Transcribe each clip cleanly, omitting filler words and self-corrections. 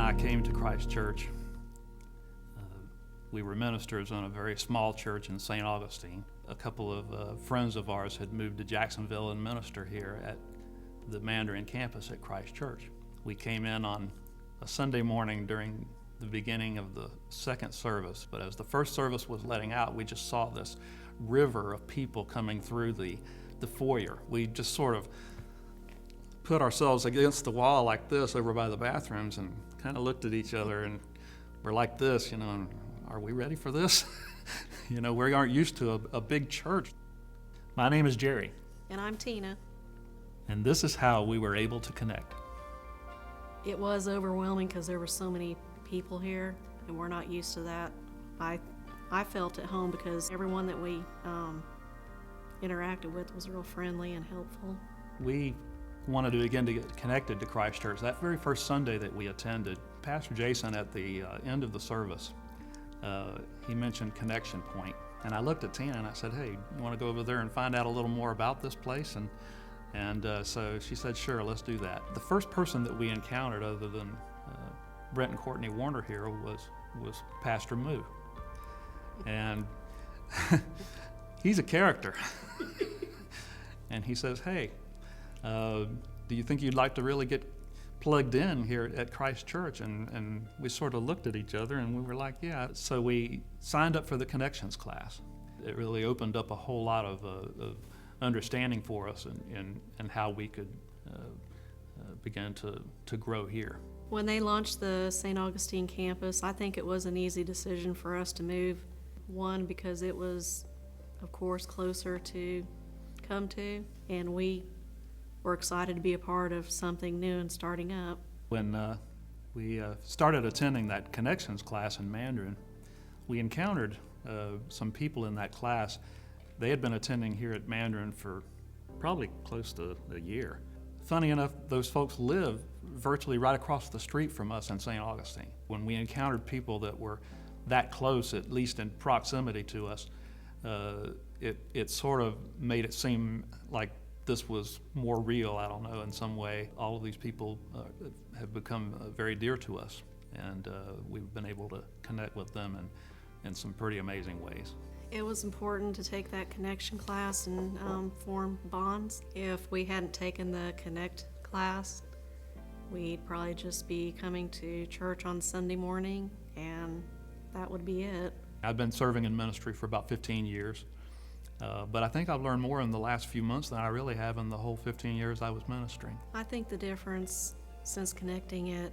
I came to Christ Church, we were ministers in a very small church in St. Augustine. A couple of friends of ours had moved to Jacksonville and minister here at the Mandarin campus at Christ Church. We came in on a Sunday morning during the beginning of the second service, but as the first service was letting out, we just saw this river of people coming through the foyer. We just sort of put ourselves against the wall like this over by the bathrooms and kind of looked at each other, and we're like this, and are we ready for this? We aren't used to a big church. My name is Jerry. And I'm Tina. And this is how we were able to connect. It was overwhelming because there were so many people here, and we're not used to that. I felt at home because everyone that we interacted with was real friendly and helpful. We wanted to begin to get connected to Christ Church. That very first Sunday that we attended, Pastor Jason at the end of the service, he mentioned Connection Point. And I looked at Tina and I said, hey, you want to go over there and find out a little more about this place? And so she said, sure, let's do that. The first person that we encountered other than Brent and Courtney Warner here was Pastor Moo. And he's a character. And he says, hey, do you think you'd like to really get plugged in here at Christ Church? And we sort of looked at each other and we were like, yeah. So we signed up for the Connections class. It really opened up a whole lot of understanding for us and how we could begin to grow here. When they launched the St. Augustine campus, I think it was an easy decision for us to move. One, because it was, of course, closer to come to, and we were excited to be a part of something new and starting up. When we started attending that Connections class in Mandarin, we encountered some people in that class. They had been attending here at Mandarin for probably close to a year. Funny enough, those folks live virtually right across the street from us in St. Augustine. When we encountered people that were that close, at least in proximity to us, it sort of made it seem like this was more real, I don't know, in some way. All of these people have become very dear to us, and we've been able to connect with them in some pretty amazing ways. It was important to take that connection class and form bonds. If we hadn't taken the Connect class, we'd probably just be coming to church on Sunday morning, and that would be it. I've been serving in ministry for about 15 years, but I think I've learned more in the last few months than I really have in the whole 15 years I was ministering. I think the difference since connecting at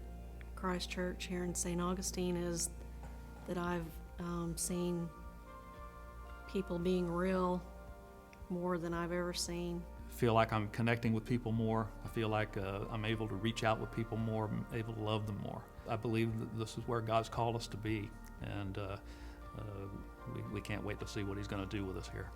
Christ Church here in St. Augustine is that I've seen people being real more than I've ever seen. I feel like I'm connecting with people more. I feel like I'm able to reach out with people more, I'm able to love them more. I believe that this is where God's called us to be, and we can't wait to see what He's going to do with us here.